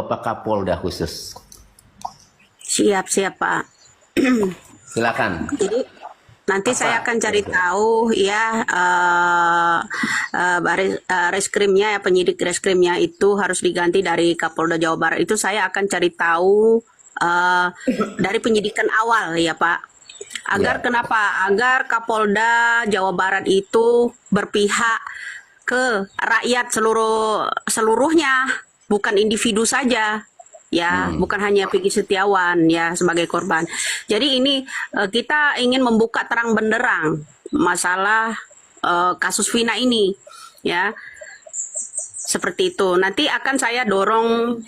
Bapak Kapolda khusus. Siap, siap Pak. Silakan. Jadi nanti saya akan cari tahu ya reskrimnya ya, penyidik reskrimnya itu harus diganti dari Kapolda Jawa Barat. Itu saya akan cari tahu dari penyidikan awal ya Pak. Agar kenapa? Agar Kapolda Jawa Barat itu berpihak ke rakyat seluruhnya, bukan individu saja. Ya, bukan hanya Peggy Setiawan ya sebagai korban. Jadi ini kita ingin membuka terang benderang masalah kasus Vina ini, ya. Seperti itu. Nanti akan saya dorong,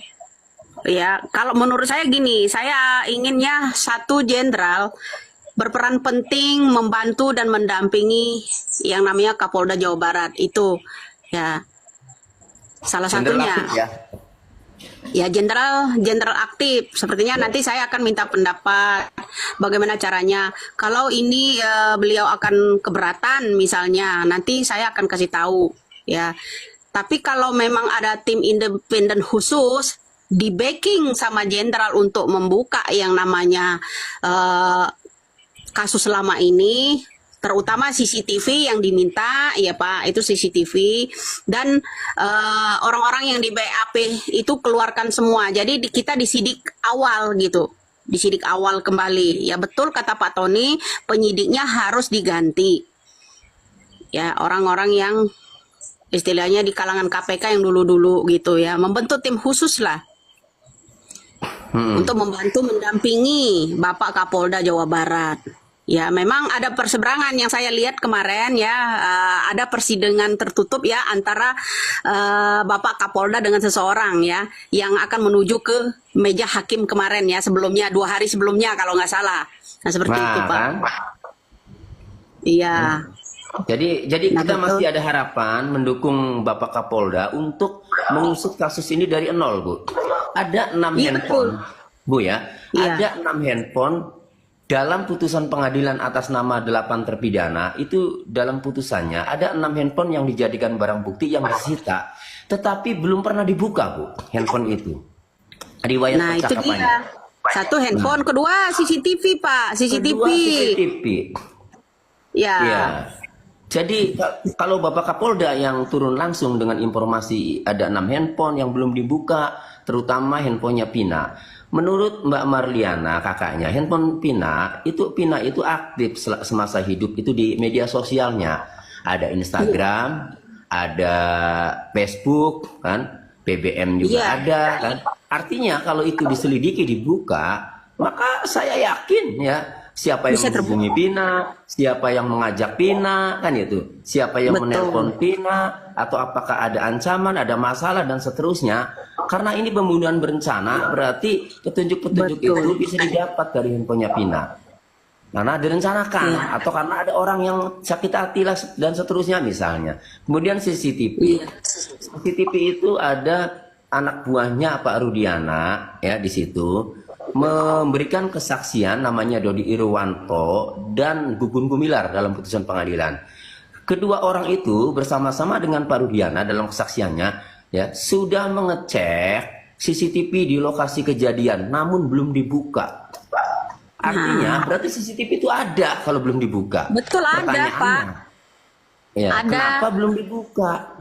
ya. Kalau menurut saya gini, saya inginnya satu jenderal berperan penting membantu dan mendampingi yang namanya Kapolda Jawa Barat itu, ya. Salah satunya. Ya, jenderal aktif. Sepertinya nanti saya akan minta pendapat bagaimana caranya. Kalau ini beliau akan keberatan misalnya, nanti saya akan kasih tahu ya. Tapi kalau memang ada tim independen khusus di backing sama jenderal untuk membuka yang namanya kasus selama ini, terutama CCTV yang diminta ya Pak, itu CCTV dan orang-orang yang di BAP itu keluarkan semua. Jadi kita disidik awal gitu, disidik awal kembali. Ya betul kata Pak Tony, penyidiknya harus diganti. Ya orang-orang yang istilahnya di kalangan KPK yang dulu-dulu gitu ya, membentuk tim khusus lah untuk membantu mendampingi Bapak Kapolda Jawa Barat. Ya, memang ada perseberangan yang saya lihat kemarin ya, ada persidangan tertutup ya antara Bapak Kapolda dengan seseorang ya, yang akan menuju ke meja hakim kemarin ya, sebelumnya 2 hari sebelumnya kalau nggak salah. Nah seperti itu Pak. Kan? Iya. Jadi kita masih ada harapan mendukung Bapak Kapolda untuk mengusut kasus ini dari nol, Bu. Ada 6 handphone, Bu ya. Ada 6 handphone. Dalam putusan pengadilan atas nama 8 terpidana, itu dalam putusannya ada 6 handphone yang dijadikan barang bukti yang disita, tetapi belum pernah dibuka, Bu, handphone itu. Riwayat Nah itu dia. Satu handphone, kedua CCTV Pak, CCTV. Kedua CCTV. Ya. Jadi kalau Bapak Kapolda yang turun langsung dengan informasi ada 6 handphone yang belum dibuka, terutama handphonenya Pina. Menurut Mbak Marliana, kakaknya, handphone Pina itu aktif semasa hidup itu di media sosialnya. Ada Instagram, ada Facebook, kan, BBM juga ada, kan. Artinya kalau itu diselidiki, dibuka, maka saya yakin ya siapa yang menghubungi Pina, siapa yang mengajak Pina, kan itu, siapa yang menelpon Pina, atau apakah ada ancaman, ada masalah dan seterusnya. Karena ini pembunuhan berencana, berarti petunjuk-petunjuk itu bisa didapat dari handphonenya Pina. Karena direncanakan, atau karena ada orang yang sakit hati lah, dan seterusnya misalnya. Kemudian CCTV. CCTV itu ada anak buahnya Pak Rudiana, ya di situ, memberikan kesaksian namanya Dodi Irwanto dan Gugun Gumilar dalam putusan pengadilan. Kedua orang itu bersama-sama dengan Pak Rudiana dalam kesaksiannya, ya sudah mengecek CCTV di lokasi kejadian, namun belum dibuka. Artinya berarti CCTV itu ada kalau belum dibuka. Betul, ada Pak. Ya, ada. Kenapa belum dibuka?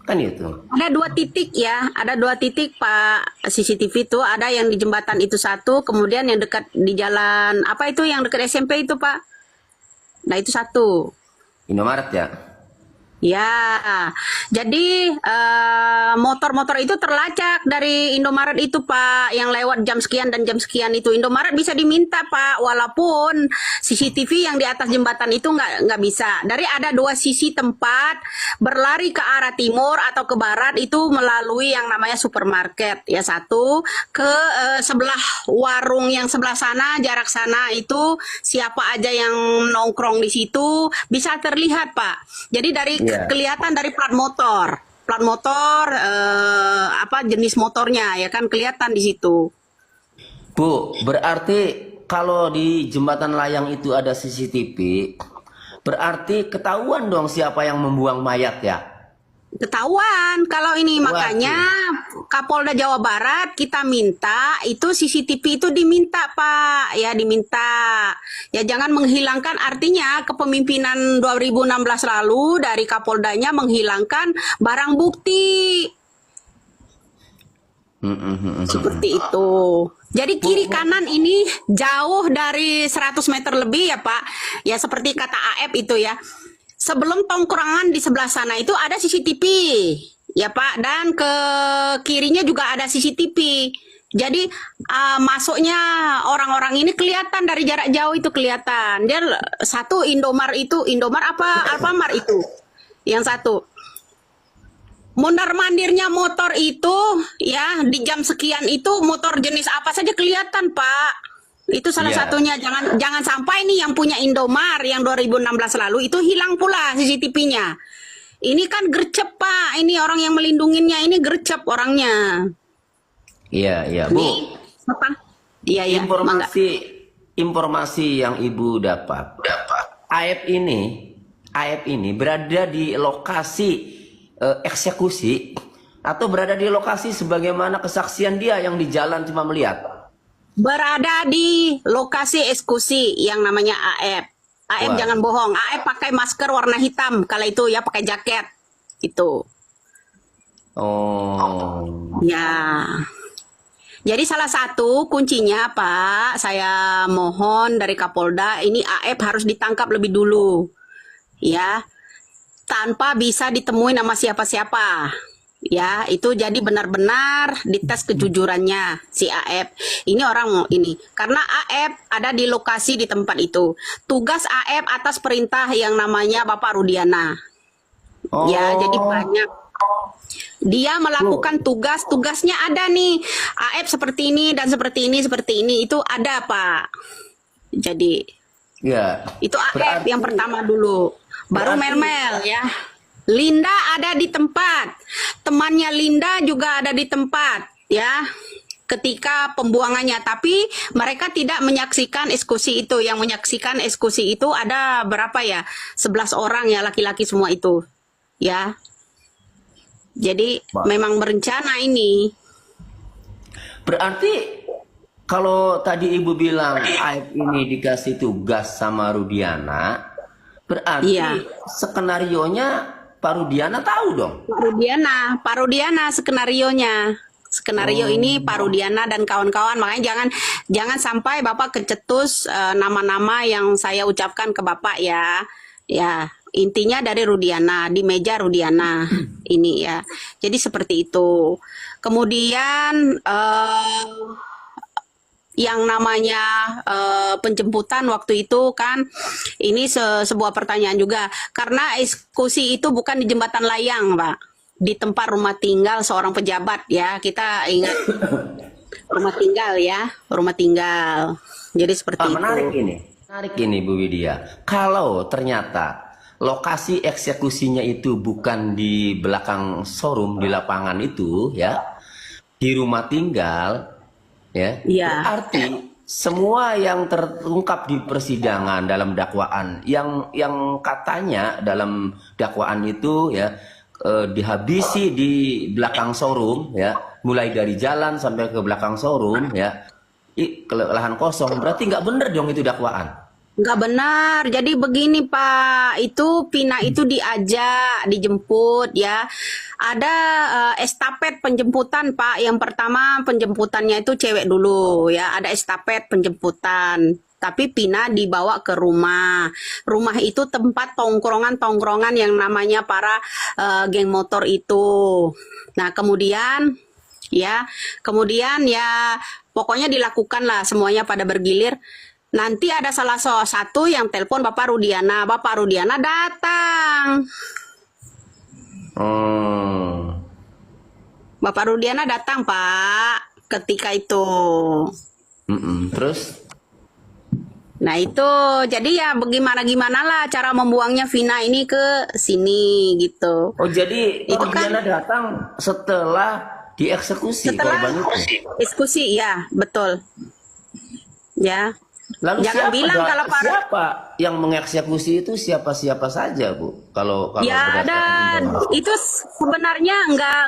Kan itu. Ada 2 titik ya, ada 2 titik Pak CCTV itu, ada yang di jembatan itu satu, kemudian yang dekat di jalan apa itu yang dekat SMP itu Pak. Nah itu satu. Indomaret ya. Ya, jadi motor-motor itu terlacak dari Indomaret itu Pak, yang lewat jam sekian dan jam sekian itu. Indomaret bisa diminta Pak, walaupun CCTV yang di atas jembatan itu nggak bisa. Dari ada 2 sisi tempat berlari ke arah timur atau ke barat itu melalui yang namanya supermarket. Ya satu, ke sebelah warung yang sebelah sana, jarak sana itu siapa aja yang nongkrong di situ bisa terlihat Pak. Jadi dari kelihatan dari plat motor apa jenis motornya ya kan kelihatan di situ. Bu, berarti kalau di jembatan layang itu ada CCTV, berarti ketahuan dong siapa yang membuang mayat ya? Ketahuan kalau ini, makanya Kapolda Jawa Barat kita minta itu CCTV itu diminta Pak, ya diminta. Ya jangan menghilangkan, artinya kepemimpinan 2016 lalu dari Kapoldanya menghilangkan barang bukti. Seperti itu. Jadi kiri kanan ini jauh dari 100 meter lebih ya Pak. Ya seperti kata AF itu ya. Sebelum tongkrongan di sebelah sana itu ada CCTV. Ya Pak, dan ke kirinya juga ada CCTV. Jadi masuknya orang-orang ini kelihatan dari jarak jauh, itu kelihatan. Dia satu Indomar itu, Indomar apa Alfamart itu. Yang satu. Mondar-mandirnya motor itu ya di jam sekian itu motor jenis apa saja kelihatan Pak. Itu salah Iya. satunya. Jangan sampai nih yang punya Indomar yang 2016 lalu itu hilang pula CCTV-nya. Ini kan gercep Pak, ini orang yang melindunginya ini gercep orangnya. Iya, Bu. Nih, apa? Iya ya, mangga. Informasi yang Ibu dapat. AF ini berada di lokasi eksekusi atau berada di lokasi sebagaimana kesaksian dia yang di jalan cuma melihat. Berada di lokasi eksekusi yang namanya AF. AF Wah. jangan bohong. AF pakai masker warna hitam. Kalau itu ya pakai jaket. Itu. Oh. Ya. Jadi salah satu kuncinya Pak, saya mohon dari Kapolda ini AF harus ditangkap lebih dulu. Ya. Tanpa bisa ditemuin nama siapa-siapa. Ya, itu jadi benar-benar dites kejujurannya si AF. Ini orang ini. Karena AF ada di lokasi di tempat itu. Tugas AF atas perintah yang namanya Bapak Rudiana. Oh. Ya, jadi banyak. Dia melakukan tugasnya ada nih. AF seperti ini dan seperti ini. Itu ada, Pak. Jadi, Ya. itu AF Berarti- yang pertama dulu. Baru berarti- Melmel ya. Linda ada di tempat. Temannya Linda juga ada di tempat ya. Ketika pembuangannya, tapi mereka tidak menyaksikan eksekusi itu. Yang menyaksikan eksekusi itu ada berapa ya? 11 orang ya, laki-laki semua itu. Ya. Jadi Wah. memang berencana ini. Berarti kalau tadi Ibu bilang AF ini dikasih tugas sama Rudiana, berarti Iya. skenarionya Pak Rudiana tahu dong. Pak Rudiana skenarionya. Skenario ini Pak Rudiana dan kawan-kawan. Makanya jangan sampai Bapak kecetus nama-nama yang saya ucapkan ke Bapak ya. Ya, intinya dari Rudiana, di meja Rudiana ini ya. Jadi seperti itu. Kemudian yang namanya penjemputan waktu itu kan ini sebuah pertanyaan juga, karena eksekusi itu bukan di jembatan layang Pak, di tempat rumah tinggal seorang pejabat ya, kita ingat rumah tinggal ya, rumah tinggal. Jadi seperti Pak, itu. menarik ini Bu Widya. Kalau ternyata lokasi eksekusinya itu bukan di belakang showroom di lapangan itu ya, di rumah tinggal. Ya, Iya. berarti semua yang terungkap di persidangan dalam dakwaan yang katanya dalam dakwaan itu ya dihabisi di belakang showroom ya, mulai dari jalan sampai ke belakang showroom ya, ke lahan kosong, berarti nggak bener dong itu dakwaan. Nggak benar. Jadi begini Pak, itu Pina itu diajak, dijemput ya. Ada estafet penjemputan Pak. Yang pertama penjemputannya itu cewek dulu ya. Ada estafet penjemputan. Tapi Pina dibawa ke rumah. Rumah itu tempat tongkrongan-tongkrongan yang namanya para geng motor itu. Nah kemudian ya pokoknya dilakukan lah semuanya pada bergilir. Nanti ada salah satu yang telepon Bapak Rudiana. Bapak Rudiana datang. Bapak Rudiana datang, Pak. Ketika itu. Terus? Nah itu, jadi ya bagaimana lah cara membuangnya Vina ini ke sini gitu. Oh jadi Itu Pak kan- Rudiana datang setelah dieksekusi Setelah korban itu? eksekusi, ya betul. Ya. Lalu Jangan bilang kalau para siapa yang mengeksekusi itu siapa-siapa saja, Bu? Kalau ya ada berdasarkan informasi. itu sebenarnya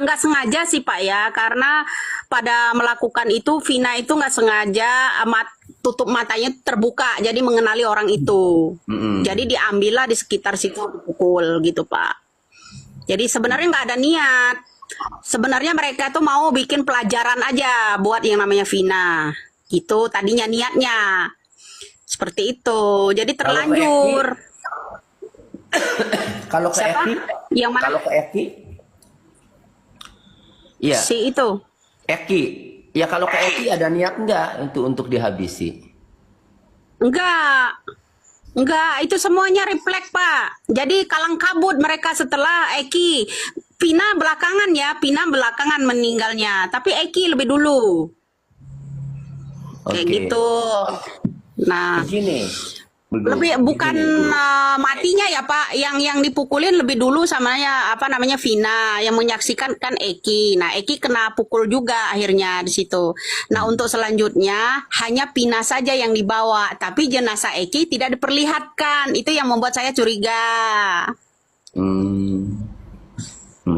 nggak sengaja sih Pak ya, karena pada melakukan itu Vina itu nggak sengaja tutup matanya terbuka jadi mengenali orang itu. Mm-mm. Jadi diambillah di sekitar situ dipukul gitu Pak. Jadi sebenarnya nggak ada niat. Sebenarnya mereka tuh mau bikin pelajaran aja buat yang namanya Vina. Gitu tadinya niatnya. Seperti itu. Jadi Kalau ke Eki, terlanjur. kalau ke Siapa? Eki, Yang mana? kalau ke Eki, iya, Si itu. Eki. Ya kalau ke Eki ada niat enggak untuk dihabisi? Enggak. Enggak, itu semuanya refleks, Pak. Jadi kalang kabut mereka setelah Eki. Pina belakangan ya, Pina belakangan meninggalnya. Tapi Eki lebih dulu. Kayak Oke. gitu. Nah, Begini, lebih bukan Bu. matinya ya Pak, yang dipukulin lebih dulu sama ya apa namanya Vina, yang menyaksikan kan Eki. Nah Eki kena pukul juga akhirnya di situ. Nah untuk selanjutnya hanya Pina saja yang dibawa, tapi jenazah Eki tidak diperlihatkan. Itu yang membuat saya curiga. Hmm.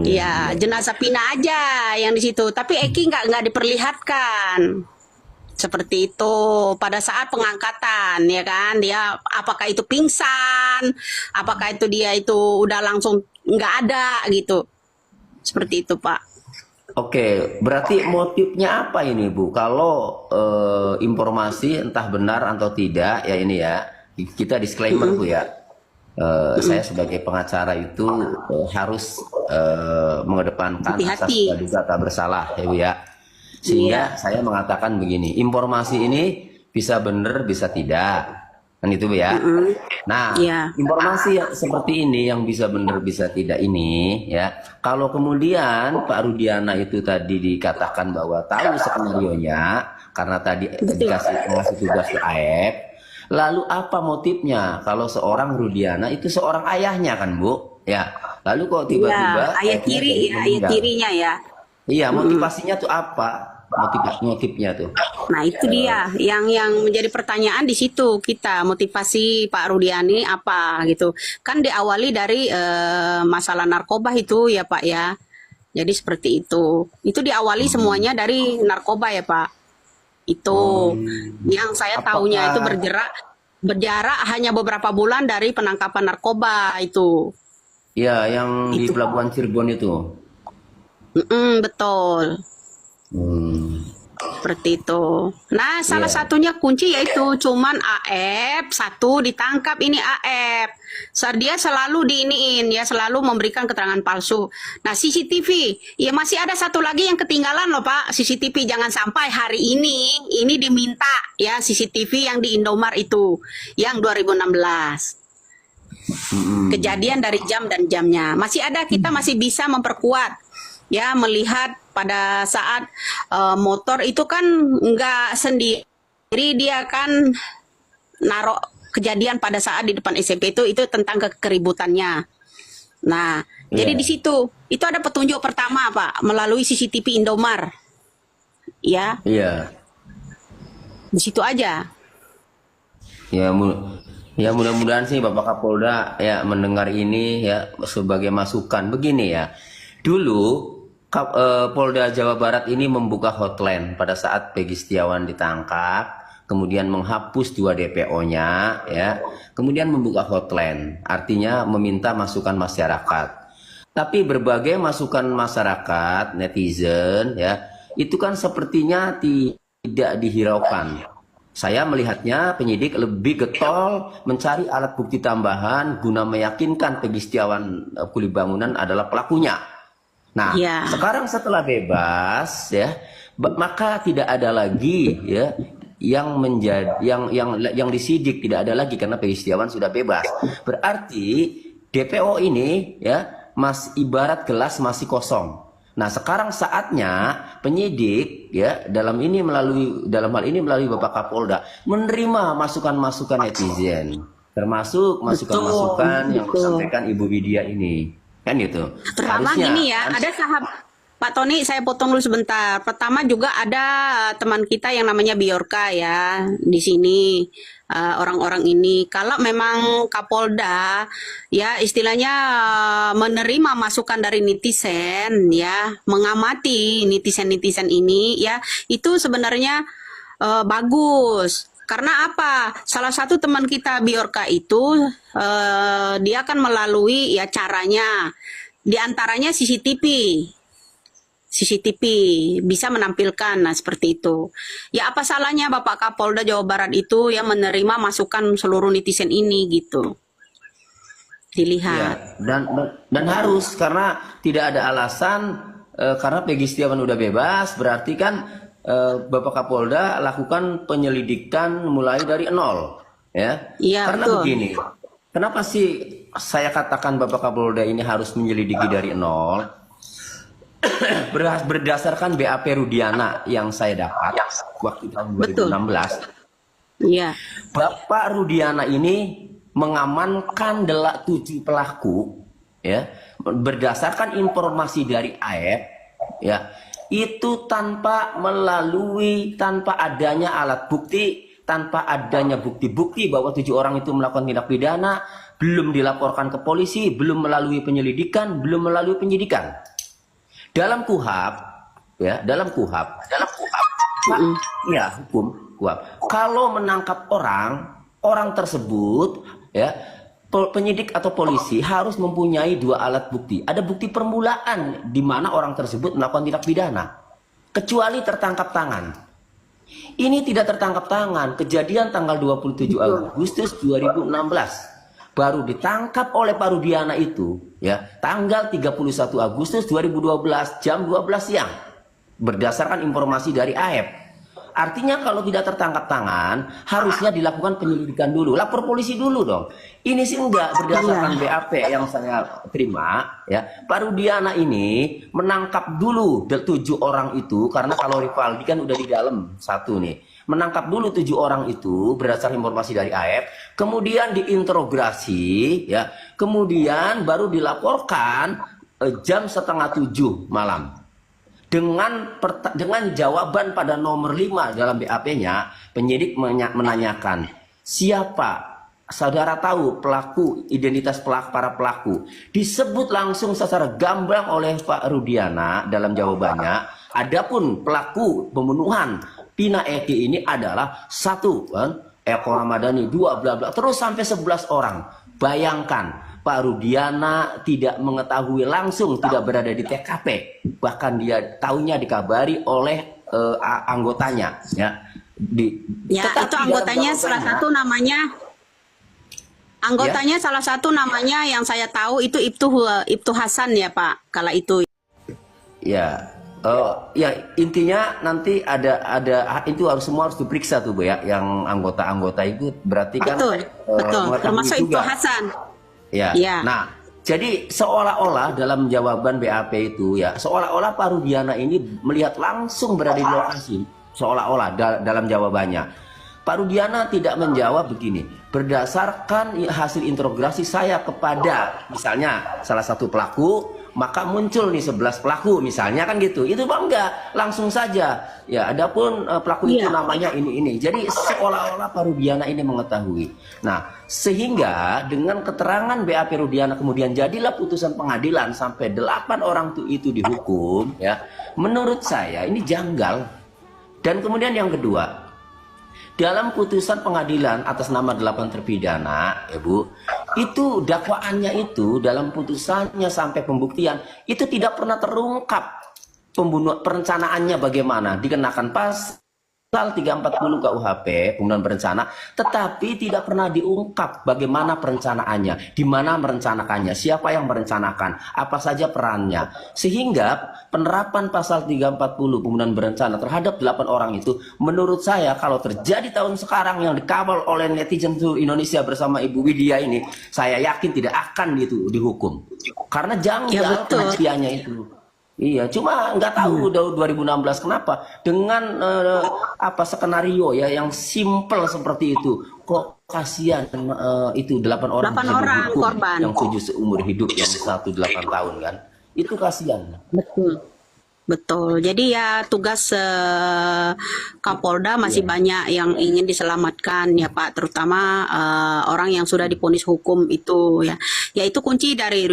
Iya, jenazah Pina aja yang di situ, tapi Eki nggak diperlihatkan. Seperti itu pada saat pengangkatan ya kan, dia apakah itu pingsan, apakah itu dia itu udah langsung nggak ada gitu, seperti itu Pak. Oke, berarti motifnya apa ini, Bu? Kalau informasi entah benar atau tidak, ya ini ya, kita disclaimer, Bu ya. Saya sebagai pengacara itu harus mengedepankan asas Hati-hati. praduga tak bersalah, ya Bu ya. Sehingga saya mengatakan begini, informasi ini bisa benar, bisa tidak. Kan itu Bu ya. Nah, Iya. informasi yang seperti ini yang bisa benar, bisa tidak ini ya. Kalau kemudian Pak Rudiana itu tadi dikatakan bahwa tahu skenario-nya karena tadi ngasih tugas ke AF, lalu apa motifnya kalau seorang Rudiana itu seorang ayahnya kan Bu? Ya. Lalu kok tiba-tiba Iya, ayah AF-nya tiri, jadi ayah meninggal? tirinya ya. Iya, motivasinya tuh apa? Motifnya tuh. Nah itu dia yang menjadi pertanyaan di situ kita, motivasi Pak Rudiani apa gitu. Kan diawali dari masalah narkoba itu ya Pak ya. Jadi seperti itu. Itu diawali semuanya dari narkoba ya Pak. Itu yang saya taunya itu Apakah berjarak hanya beberapa bulan dari penangkapan narkoba itu. ya yang di Itu Pak. Pelabuhan Cirebon itu? Betul. Seperti itu. Nah, salah Iya. satunya kunci yaitu cuman AF satu ditangkap ini AF. Dia selalu diiniin ya, selalu memberikan keterangan palsu. Nah, CCTV, ya masih ada satu lagi yang ketinggalan loh Pak. CCTV jangan sampai hari ini diminta ya CCTV yang di Indomar itu yang 2016. Kejadian dari jam dan jamnya. Masih ada, kita masih bisa memperkuat ya, melihat pada saat motor itu kan nggak sendiri, dia kan naruh kejadian pada saat di depan SMP itu tentang keributannya. Nah, jadi Iya. di situ itu ada petunjuk pertama Pak melalui CCTV Indomar. Ya, Iya. di situ aja. Ya, ya mudah-mudahan sih Bapak Kapolda ya mendengar ini ya sebagai masukan. Begini ya. Dulu Polda Jawa Barat ini membuka hotline pada saat Peggy Setiawan ditangkap, kemudian menghapus 2 DPO-nya ya. Kemudian membuka hotline, artinya meminta masukan masyarakat. Tapi berbagai masukan masyarakat, netizen ya, itu kan sepertinya tidak dihiraukan. Saya melihatnya penyidik lebih getol mencari alat bukti tambahan guna meyakinkan Peggy Setiawan Kulibangunan adalah pelakunya. Nah, Ya. sekarang setelah bebas ya, maka tidak ada lagi ya yang menjadi yang disidik, tidak ada lagi karena Peggy Setiawan sudah bebas. Berarti DPO ini ya ibarat gelas masih kosong. Nah, sekarang saatnya penyidik ya dalam hal ini melalui Bapak Kapolda menerima masukan-masukan netizen, termasuk masukan-masukan yang betul. disampaikan Ibu Widya ini. Kan gitu. Terutama Harusnya gini ya, kan ada Pak Tony, saya potong dulu sebentar. Pertama juga ada teman kita yang namanya Biorka ya di sini. Orang-orang ini, kalau memang Kapolda ya istilahnya menerima masukan dari netizen ya, mengamati netizen-netizen ini ya, itu sebenarnya bagus. Karena apa? Salah satu teman kita Biorka itu dia akan melalui ya caranya, diantaranya CCTV bisa menampilkan, nah seperti itu. Ya apa salahnya Bapak Kapolda Jawa Barat itu yang menerima masukan seluruh netizen ini gitu, Ya, dilihat. dan harus karena tidak ada alasan karena Peggy Setiawan udah bebas, berarti kan Bapak Kapolda lakukan penyelidikan mulai dari nol, ya. Iya Karena betul. begini, kenapa sih saya katakan Bapak Kapolda ini harus menyelidiki dari nol? Berdasarkan BAP Rudiana yang saya dapat waktu tahun Betul. 2016, Iya. Bapak Rudiana ini mengamankan 7 pelaku, ya, berdasarkan informasi dari AF, ya, itu tanpa adanya alat bukti, tanpa adanya bukti-bukti bahwa 7 orang itu melakukan tindak pidana, belum dilaporkan ke polisi, belum melalui penyelidikan, belum melalui penyidikan. Dalam KUHAP, ya, dalam KUHAP, Mm-mm. ya, hukum KUHAP. Kalau menangkap orang tersebut, ya, penyidik atau polisi harus mempunyai 2 alat bukti. Ada bukti permulaan di mana orang tersebut melakukan tindak pidana, kecuali tertangkap tangan. Ini tidak tertangkap tangan. Kejadian tanggal 27 Agustus 2016. Baru ditangkap oleh Pak Rudiana itu, ya, tanggal 31 Agustus 2012 jam 12 siang. Berdasarkan informasi dari AF. Artinya kalau tidak tertangkap tangan, harusnya dilakukan penyelidikan dulu, lapor polisi dulu dong. Ini sih enggak, berdasarkan BAP yang saya terima, ya. Pak Rudiana ini menangkap dulu 7 orang itu, karena kalau Rivaldi kan udah di dalam 1 nih. Menangkap dulu 7 orang itu berdasarkan informasi dari AF, kemudian diinterogasi, ya. Kemudian baru dilaporkan jam setengah 7 malam. Dengan jawaban pada nomor 5 dalam BAP-nya, penyidik menanyakan, siapa saudara tahu pelaku, identitas para pelaku. Disebut langsung secara gamblang oleh Pak Rudiana dalam jawabannya. Adapun pelaku pembunuhan Pina Eki ini adalah 1 Eko Ramadhani, 2 bla bla, terus sampai 11 orang. Bayangkan, Pak Rudiana tidak mengetahui langsung, tidak berada di TKP, bahkan dia tahunya dikabari oleh anggotanya, ya. Ya, Tetapi itu dalam anggotanya salah jawabannya, satu namanya, ya, salah satu namanya yang saya tahu itu Ibtu Hasan ya Pak, kala itu. ya, ya, intinya nanti ada itu semua harus diperiksa tuh Bu, ya, yang anggota-anggota itu berarti kan Betul, betul. mengetahui Termasuk Ibtu juga. Hasan. Ya. Ya. Nah, jadi seolah-olah dalam jawaban BAP itu, ya, seolah-olah Pak Rudiana ini melihat langsung berada di lokasi, seolah-olah dalam jawabannya. Pak Rudiana tidak menjawab begini, berdasarkan hasil interogasi saya kepada misalnya salah satu pelaku, maka muncul nih 11 pelaku misalnya, kan gitu. Itu Pak enggak, langsung saja. Ya, adapun pelaku itu Iya. namanya ini. Jadi seolah-olah Pak Rudiana ini mengetahui. Nah, sehingga dengan keterangan BAP Rudiana kemudian jadilah putusan pengadilan sampai 8 orang itu dihukum, ya. Menurut saya ini janggal. Dan kemudian yang kedua, dalam putusan pengadilan atas nama 8 terpidana, ya Bu, itu dakwaannya itu dalam putusannya sampai pembuktian itu tidak pernah terungkap perencanaannya bagaimana, dikenakan pasal 340 KUHP pembunuhan berencana, tetapi tidak pernah diungkap bagaimana perencanaannya, di mana merencanakannya, siapa yang merencanakan, apa saja perannya, sehingga penerapan pasal 340 pembunuhan berencana terhadap 8 orang itu, menurut saya kalau terjadi tahun sekarang yang dikawal oleh netizen seluruh Indonesia bersama Ibu Widya ini, saya yakin tidak akan gitu dihukum, karena Ya janggal betul. pembuktiannya itu. Iya, cuma nggak tahu 2016 kenapa dengan skenario ya yang simple seperti itu, kok kasihan itu 8 orang 8 bisa orang dihukum, korban. yang 7 seumur hidup, yang 1 8 tahun kan, itu kasihan. Betul. Betul. Jadi ya tugas Kapolda masih Iya. banyak yang ingin diselamatkan ya Pak, terutama orang yang sudah divonis hukum itu ya. Ya itu kunci dari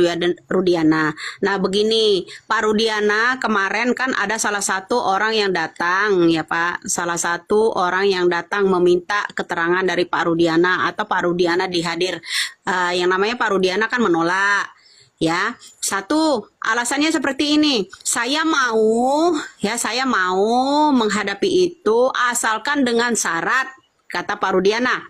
Rudiana. Nah begini, Pak Rudiana kemarin kan ada salah satu orang yang datang ya Pak, salah satu orang yang datang meminta keterangan dari Pak Rudiana atau Pak Rudiana dihadir. Yang namanya Pak Rudiana kan menolak. Ya, satu alasannya seperti ini. Saya mau menghadapi itu asalkan dengan syarat, kata Pak Rudiana.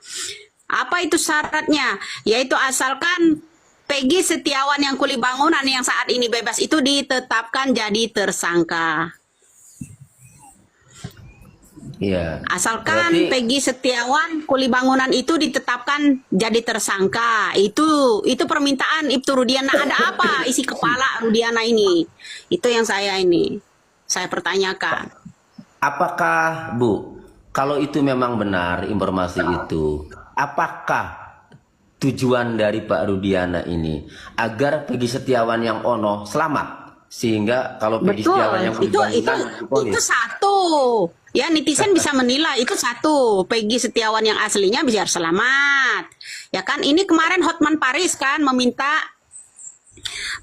Apa itu syaratnya? Yaitu asalkan Peggy Setiawan yang kuli bangunan yang saat ini bebas itu ditetapkan jadi tersangka. Iya. Asalkan Berarti Peggy Setiawan kuli bangunan itu ditetapkan jadi tersangka. Itu permintaan Ibtu Rudiana. Ada apa isi kepala Rudiana ini? Itu yang saya pertanyakan. apakah Bu, kalau itu memang benar informasi itu, apakah tujuan dari Pak Rudiana ini agar Peggy Setiawan yang ono selamat, sehingga kalau Peggy Setiawan yang Betul, itu diponis. satu. Ya netizen bisa menilai itu satu. Peggy Setiawan yang aslinya biar selamat. Ya kan ini kemarin Hotman Paris kan meminta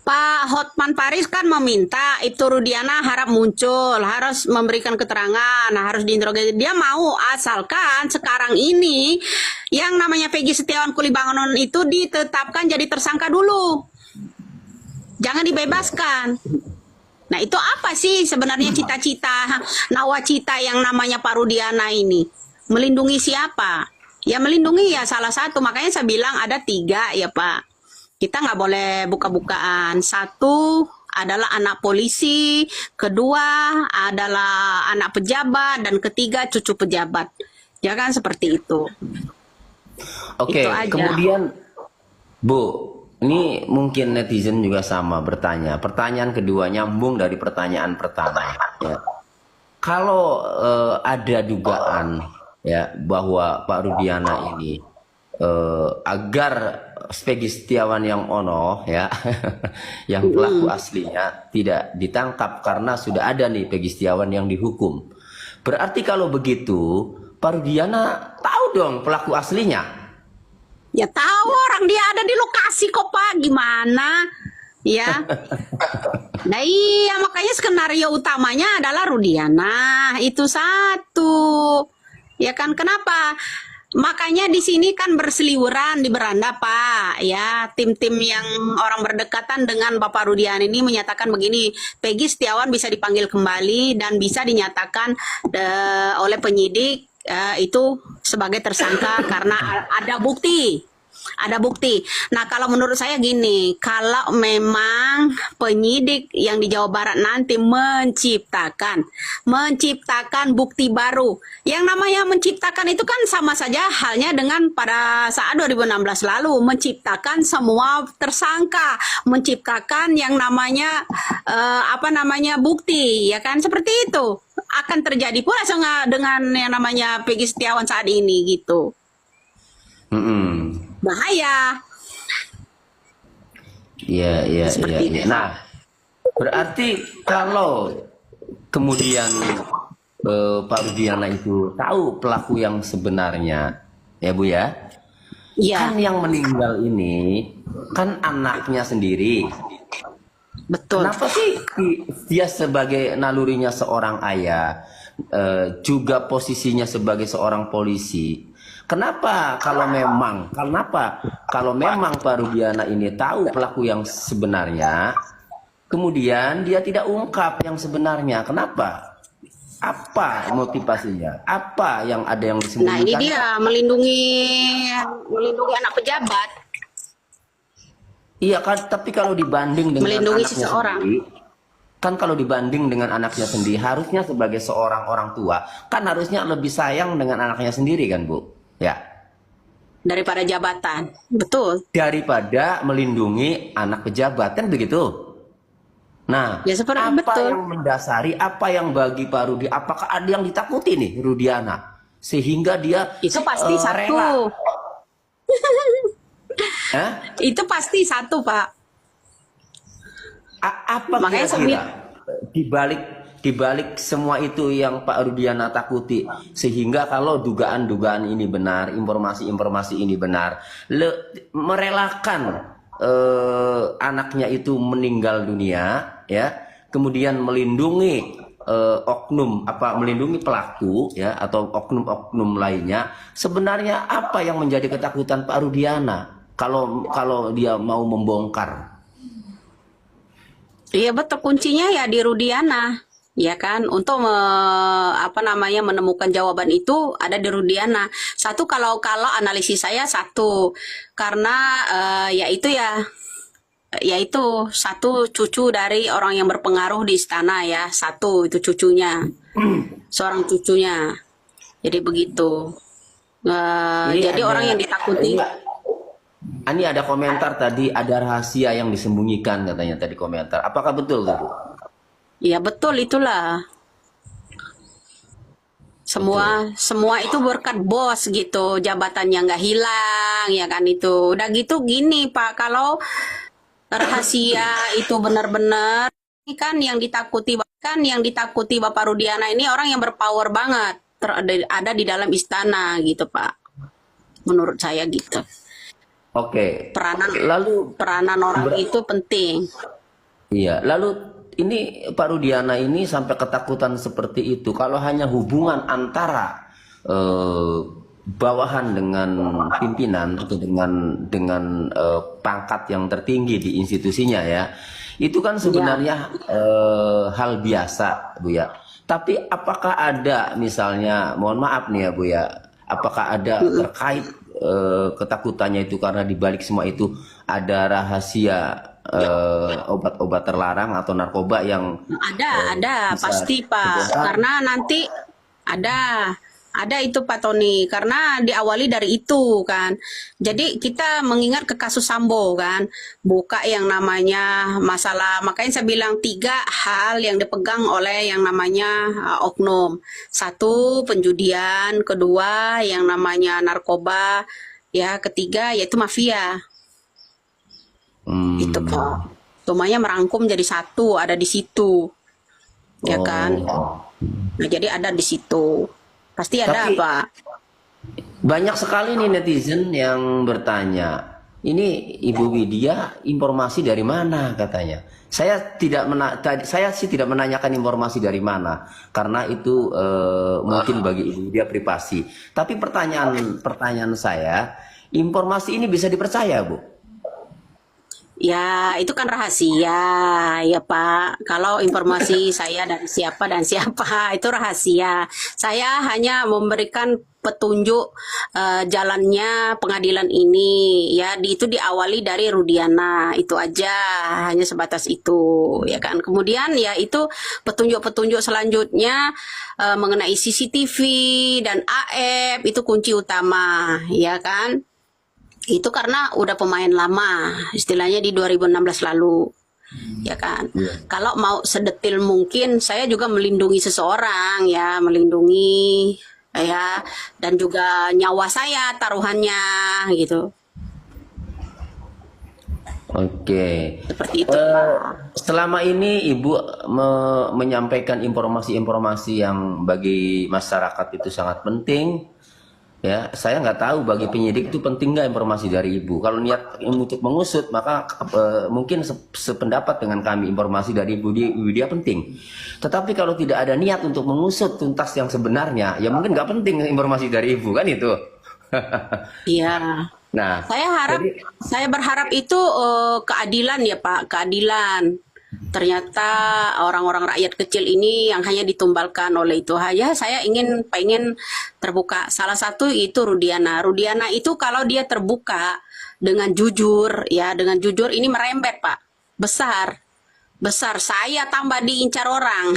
Pak Hotman Paris kan meminta Ibtu Rudiana harap muncul, harus memberikan keterangan, harus diinterogasi. Dia mau asalkan sekarang ini yang namanya Peggy Setiawan kuli bangunan itu ditetapkan jadi tersangka dulu. Jangan dibebaskan. Nah itu apa sih sebenarnya cita-cita nawacita yang namanya Pak Rudiana ini? Melindungi siapa? Ya melindungi ya salah satu. Makanya saya bilang ada 3 ya Pak. Kita nggak boleh buka-bukaan. Satu adalah anak polisi, kedua adalah anak pejabat, dan ketiga cucu pejabat. Ya kan seperti itu. Oke, Itu aja. kemudian Bu, ini mungkin netizen juga sama bertanya. Pertanyaan kedua nyambung dari pertanyaan pertama. Ya. Kalau ada dugaan ya bahwa Pak Rudiana ini agar Peggy Setiawan yang ono ya, yang pelaku aslinya tidak ditangkap karena sudah ada nih Peggy Setiawan yang dihukum. Berarti kalau begitu Pak Rudiana tahu dong pelaku aslinya. Ya tahu orang dia ada di lokasi kok Pak, gimana? Ya. Nah iya makanya skenario utamanya adalah Rudiana, itu satu. Ya kan kenapa? Makanya di sini kan berseliweran di beranda Pak, ya tim-tim yang orang berdekatan dengan Bapak Rudiana ini menyatakan begini, Peggy Setiawan bisa dipanggil kembali dan bisa dinyatakan oleh penyidik itu sebagai tersangka karena ada bukti. Ada bukti. Nah, kalau menurut saya gini, kalau memang penyidik yang di Jawa Barat nanti menciptakan bukti baru. Yang namanya menciptakan itu kan sama saja halnya dengan pada saat 2016 lalu menciptakan semua tersangka, menciptakan yang namanya bukti, ya kan seperti itu. Akan terjadi pula dengan yang namanya Peggy Setiawan saat ini gitu. Bahaya. Iya. Seperti itu. Nah, berarti kalau kemudian Pak Rudiana itu tahu pelaku yang sebenarnya, ya Bu ya, Iya, kan yang meninggal ini kan anaknya sendiri. betul. Kenapa sih dia sebagai nalurinya seorang ayah, juga posisinya sebagai seorang polisi? Kenapa kalau memang Pak Rudiana ini tahu pelaku yang sebenarnya, kemudian dia tidak ungkap yang sebenarnya? Kenapa? Apa motivasinya? Apa yang ada yang Nah, ini disembunyikan? dia melindungi anak pejabat, Iya kan, tapi kalau dibanding dengan melindungi anaknya seseorang. sendiri, kan kalau dibanding dengan anaknya sendiri, harusnya sebagai seorang orang tua, kan harusnya lebih sayang dengan anaknya sendiri kan Bu? Ya. Daripada jabatan. Betul. Daripada melindungi anak pejabat, kan begitu? Nah, Ya seperti apa betul. yang mendasari, apa yang bagi Pak Rudi, apakah ada yang ditakuti nih Rudiana? Sehingga dia Itu pasti satu. rela. Hah? Itu pasti satu, Pak. Apa Makanya kira-kira dibalik semua itu yang Pak Rudiana takuti, sehingga kalau dugaan-dugaan ini benar, informasi-informasi ini benar, merelakan anaknya itu meninggal dunia, ya, kemudian melindungi melindungi pelaku, ya, atau oknum-oknum lainnya. Sebenarnya apa yang menjadi ketakutan Pak Rudiana kalau dia mau membongkar? Iya betul, kuncinya ya di Rudiana, ya kan, untuk menemukan jawaban itu ada di Rudiana. Satu, kalau analisis saya satu, karena yaitu satu cucu dari orang yang berpengaruh di istana, ya, satu itu cucunya, seorang cucunya. Jadi begitu. Jadi orang yang ditakuti. Ini ada komentar tadi, ada rahasia yang disembunyikan katanya tadi komentar. Apakah betul Bu? Ya betul, itulah. Semua itu berkat bos gitu, jabatannya nggak hilang, ya kan itu. Udah gitu gini Pak, kalau rahasia itu benar-benar, ini kan yang ditakuti Bapak Rudiana ini orang yang berpower banget, ada di dalam istana gitu Pak. Menurut saya gitu. Oke. Peranan orang itu penting. Iya, lalu ini Pak Rudiana ini sampai ketakutan seperti itu. Kalau hanya hubungan antara bawahan dengan pimpinan atau dengan pangkat yang tertinggi di institusinya, ya, itu kan sebenarnya hal biasa Bu ya. Tapi apakah ada misalnya, mohon maaf nih ya Bu ya, apakah ada terkait ketakutannya itu karena dibalik semua itu ada rahasia obat-obat terlarang atau narkoba yang ada pasti Pak, karena nanti ada itu Pak Tony, karena diawali dari itu kan. Jadi kita mengingat ke kasus Sambo kan, buka yang namanya masalah, makanya saya bilang 3 hal yang dipegang oleh yang namanya oknum. 1, penjudian, kedua yang namanya narkoba, ya, ketiga yaitu mafia. Itu Pak. Semuanya merangkum jadi satu, ada di situ. Ya kan? Nah, jadi ada di situ. Pasti ada. Tapi, Pak. Banyak sekali nih netizen yang bertanya, ini Ibu Widya informasi dari mana katanya. Saya sih tidak menanyakan informasi dari mana, karena itu mungkin bagi Ibu Widya privasi. Tapi pertanyaan saya, informasi ini bisa dipercaya Bu? Ya, itu kan rahasia, ya Pak. Kalau informasi saya dari siapa dan siapa, itu rahasia. Saya hanya memberikan petunjuk jalannya pengadilan ini, ya. Itu diawali dari Rudiana, itu aja, hanya sebatas itu, ya kan. Kemudian ya itu petunjuk-petunjuk selanjutnya mengenai CCTV dan AF, itu kunci utama, ya kan. Itu karena udah pemain lama, istilahnya di 2016 lalu, ya kan. Kalau mau sedetil mungkin, saya juga melindungi seseorang, ya, melindungi, ya, dan juga nyawa saya taruhannya, gitu. Oke. Seperti itu Pak. Selama ini Ibu menyampaikan informasi-informasi yang bagi masyarakat itu sangat penting. Ya, saya nggak tahu bagi penyidik itu penting nggak informasi dari Ibu. Kalau niat untuk mengusut, maka mungkin sependapat dengan kami, informasi dari Ibu Widya penting. Tetapi kalau tidak ada niat untuk mengusut tuntas yang sebenarnya, ya mungkin nggak penting informasi dari Ibu, kan itu. Iya. Nah, Saya berharap itu keadilan ya Pak, keadilan. Ternyata orang-orang rakyat kecil ini yang hanya ditumbalkan oleh itu. Ya, saya pengen terbuka. Salah satu itu Rudiana. Rudiana itu kalau dia terbuka dengan jujur, ya, dengan jujur ini merembet Pak. Besar. Saya tambah diincar orang.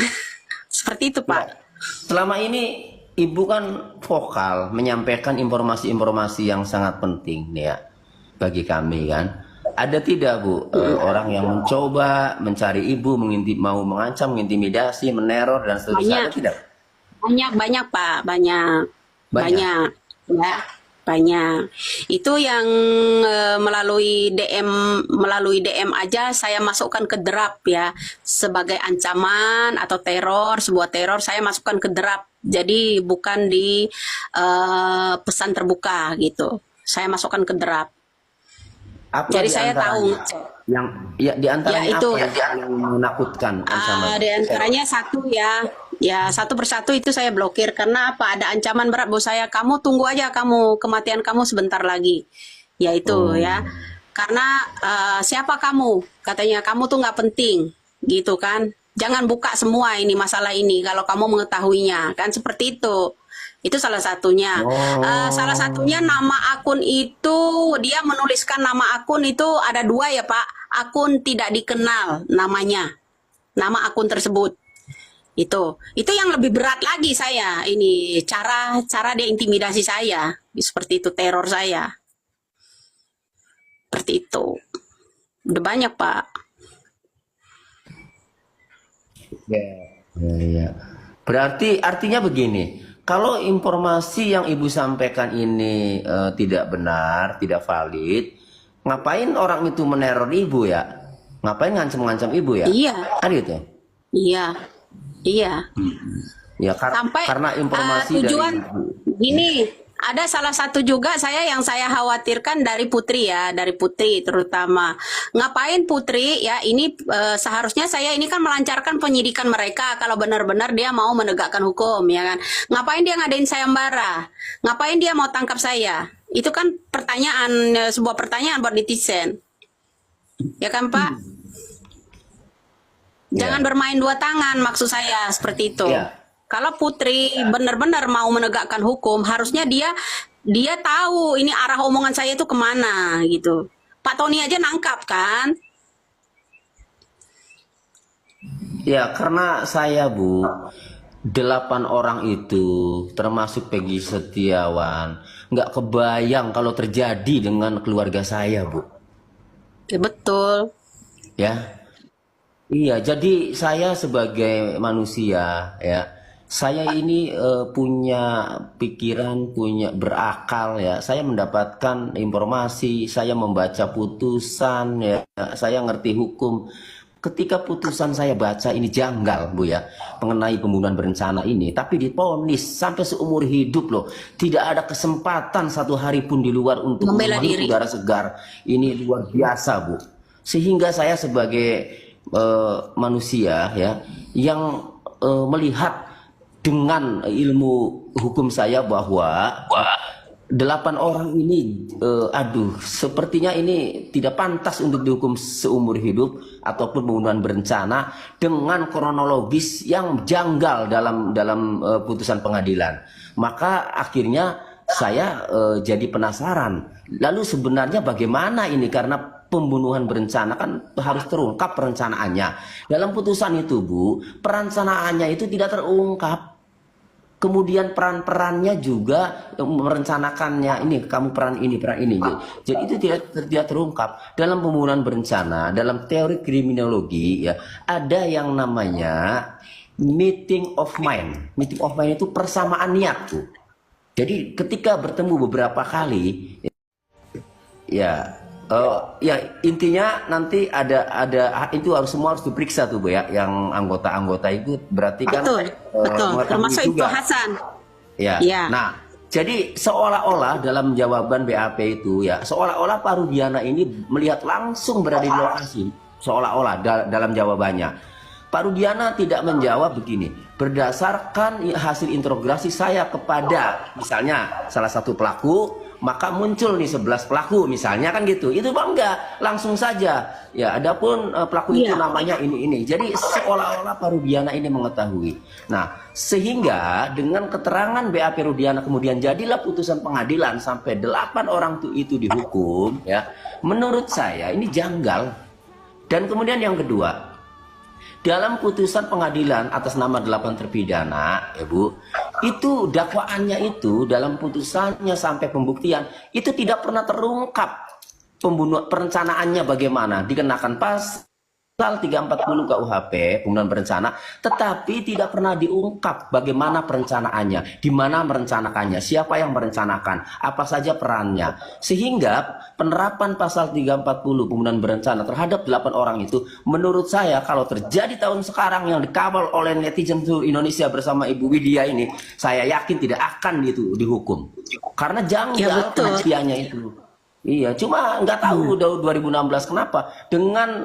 Seperti itu Pak. Ya, selama ini Ibu kan vokal menyampaikan informasi-informasi yang sangat penting ya bagi kami kan. Ada tidak Bu orang yang mencoba mencari Ibu, mau mengancam, mengintimidasi, meneror dan seterusnya? Ada tidak? Banyak Pak, banyak. Ya, banyak. Itu yang melalui DM aja saya masukkan ke draft ya, sebagai ancaman atau teror, sebuah teror saya masukkan ke draft. Jadi bukan di pesan terbuka gitu. Saya masukkan ke draft. Apa Jadi di saya tahu antaranya? Yang ya di antaranya ya itu. apa yang menakutkan ancaman? Di antaranya satu ya satu persatu itu saya blokir karena apa? Ada ancaman berat bos saya. Kamu tunggu aja kematian kamu sebentar lagi. Ya itu ya. Karena siapa kamu? Katanya kamu tuh nggak penting, gitu kan? Jangan buka semua ini masalah ini kalau kamu mengetahuinya, kan seperti itu. Itu salah satunya. Salah satunya nama akun itu dia menuliskan nama akun itu ada 2 ya Pak. Akun tidak dikenal namanya. Nama akun tersebut. Itu yang lebih berat lagi saya. Ini cara dia intimidasi saya. Seperti itu teror saya. Seperti itu. Udah banyak Pak. Ya. Berarti artinya begini, kalau informasi yang Ibu sampaikan ini tidak benar, tidak valid, ngapain orang itu meneror Ibu ya? Ngapain ngancam-ngancam Ibu ya? Iya. Kan gitu? Iya. Ya, Sampai karena informasi tujuan dari Ibu. gini, ada salah satu juga yang saya khawatirkan dari Putri ya, dari Putri terutama. Ngapain Putri ya, ini seharusnya saya ini kan melancarkan penyidikan mereka kalau benar-benar dia mau menegakkan hukum ya kan. Ngapain dia ngadain sayembara? Ngapain dia mau tangkap saya? Itu kan pertanyaan, sebuah pertanyaan buat netizen. Ya kan Pak? Jangan bermain 2 tangan maksud saya seperti itu. Ya. Kalau Putri benar-benar mau menegakkan hukum, harusnya dia tahu ini arah omongan saya itu kemana gitu. Pak Tony aja nangkap kan? Ya, karena saya Bu, 8 orang itu termasuk Peggy Setiawan nggak kebayang kalau terjadi dengan keluarga saya Bu. Ya, betul. Ya. Iya, jadi saya sebagai manusia ya, saya ini punya pikiran, punya berakal ya. Saya mendapatkan informasi, saya membaca putusan ya, saya ngerti hukum. Ketika putusan saya baca ini janggal Bu ya, mengenai pembunuhan berencana ini, tapi diponis sampai seumur hidup loh. Tidak ada kesempatan 1 hari pun di luar untuk Membela diri. udara segar. Ini luar biasa Bu. Sehingga saya sebagai manusia ya yang melihat dengan ilmu hukum saya bahwa 8 orang ini sepertinya ini tidak pantas untuk dihukum seumur hidup ataupun pembunuhan berencana dengan kronologis yang janggal dalam putusan pengadilan. Maka akhirnya saya jadi penasaran. Lalu sebenarnya bagaimana ini, karena pembunuhan berencana kan harus terungkap perencanaannya. Dalam putusan itu Bu, perencanaannya itu tidak terungkap. Kemudian peran-perannya juga merencanakannya, ini kamu peran ini. Jadi itu tidak terungkap. Dalam pembunuhan berencana, dalam teori kriminologi ya, ada yang namanya meeting of mind. Meeting of mind itu persamaan niat tuh. Jadi ketika bertemu beberapa kali ya intinya nanti ada itu semua harus diperiksa tuh Bu ya, yang anggota-anggota itu berarti kan betul. Termasuk Ibtu juga. Hasan. Ya. Nah, jadi seolah-olah dalam jawaban BAP itu ya, seolah-olah Pak Rudiana ini melihat langsung berada di lokasi, seolah-olah dalam jawabannya. Pak Rudiana tidak menjawab begini, berdasarkan hasil interogasi saya kepada misalnya salah satu pelaku, maka muncul nih 11 pelaku misalnya kan gitu. Itu Pak enggak, langsung saja. Ya, adapun pelaku itu namanya ini. Jadi seolah-olah Pak Rudiana ini mengetahui. Nah, sehingga dengan keterangan BAP Rudiana kemudian jadilah putusan pengadilan sampai 8 orang itu dihukum ya. Menurut saya ini janggal. Dan kemudian yang kedua, dalam putusan pengadilan atas nama 8 terpidana, ya Bu, itu dakwaannya itu dalam putusannya sampai pembuktian itu tidak pernah terungkap perencanaannya bagaimana, dikenakan pasal pasal 340 KUHP pembunuhan berencana, tetapi tidak pernah diungkap bagaimana perencanaannya, di mana merencanakannya, siapa yang merencanakan, apa saja perannya. Sehingga penerapan pasal 340 pembunuhan berencana terhadap 8 orang itu, menurut saya kalau terjadi tahun sekarang yang dikawal oleh netizen seluruh Indonesia bersama Ibu Widya ini, saya yakin tidak akan itu dihukum. Karena janggal pengertiannya itu. Iya, cuma nggak tahu udah 2016 kenapa dengan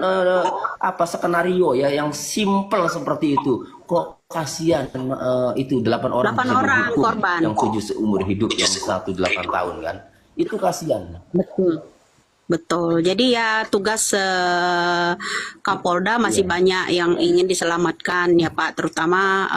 apa skenario ya yang simple seperti itu kok kasihan itu 8 orang 8 bisa orang dihukum, korban. yang 7 seumur hidup, yang 1 8 tahun kan, itu kasihan. Betul. Betul. Jadi ya tugas Kapolda masih banyak yang ingin diselamatkan ya Pak, terutama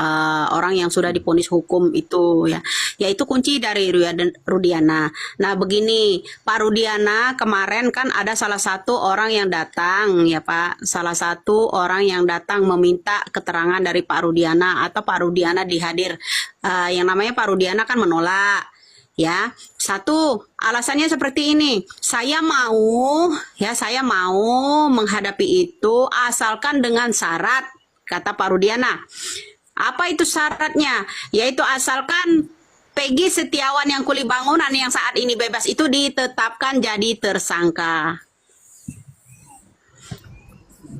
orang yang sudah divonis hukum itu ya. Ya itu kunci dari Rudiana. Nah begini, Pak Rudiana kemarin kan ada salah satu orang yang datang ya Pak, salah satu orang yang datang meminta keterangan dari Pak Rudiana atau Pak Rudiana dihadir. Yang namanya Pak Rudiana kan menolak. Ya, satu alasannya seperti ini, saya mau menghadapi itu asalkan dengan syarat, kata Pak Rudiana. Apa itu syaratnya? Yaitu asalkan Peggy Setiawan yang kuli bangunan yang saat ini bebas itu ditetapkan jadi tersangka.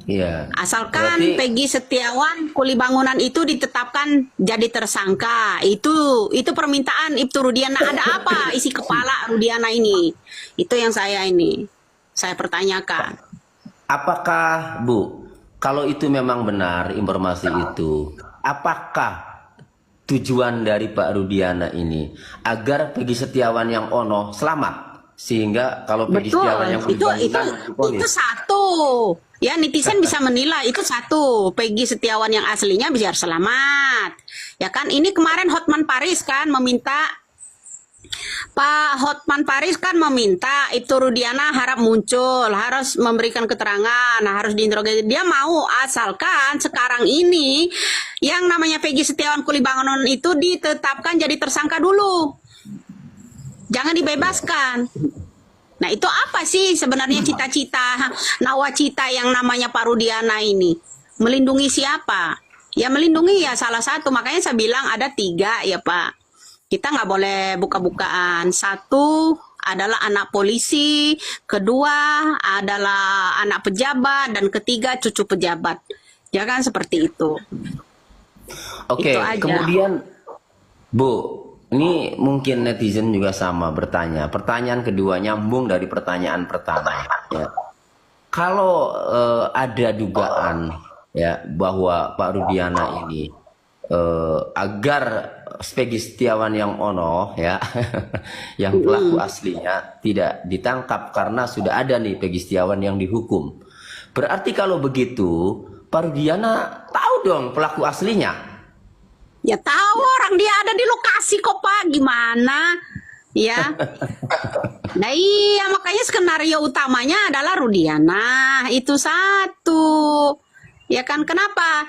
Iya. Asalkan Berarti Peggy Setiawan kuli bangunan itu ditetapkan jadi tersangka. Itu permintaan Ibtu Rudiana. Ada apa isi kepala Rudiana ini? Itu yang saya pertanyakan. apakah Bu, kalau itu memang benar informasi itu, apakah tujuan dari Pak Rudiana ini agar Peggy Setiawan yang ono selamat, sehingga kalau Peggy Setiawan yang itu satu ya, netizen bisa menilai itu satu, Peggy Setiawan yang aslinya biar selamat ya kan. Ini kemarin Hotman Paris kan meminta, Pak Hotman Paris kan meminta Ibtu Rudiana harap muncul, harus memberikan keterangan, harus diinterogasi. Dia mau asalkan sekarang ini yang namanya Peggy Setiawan kuli bangunan itu ditetapkan jadi tersangka dulu, jangan dibebaskan. Nah itu apa sih sebenarnya cita-cita, nawacita yang namanya Pak Rudiana ini? Melindungi siapa? Ya melindungi ya salah satu, makanya saya bilang ada 3 ya Pak. Kita nggak boleh buka-bukaan. Satu adalah anak polisi, kedua adalah anak pejabat, dan ketiga cucu pejabat. Ya kan seperti itu. Oke, Itu aja. kemudian Bu, ini mungkin netizen juga sama bertanya. Pertanyaan kedua nyambung dari pertanyaan pertama. Ya. Kalau ada dugaan ya bahwa Pak Rudiana ini agar Peggy Setiawan yang ono ya, yang pelaku aslinya tidak ditangkap karena sudah ada nih Peggy Setiawan yang dihukum. Berarti kalau begitu Pak Rudiana tahu dong pelaku aslinya. Ya tahu, orang dia ada di lokasi kok Pak, gimana? Ya. Nah iya, makanya skenario utamanya adalah Rudiana, itu satu. Ya kan, kenapa?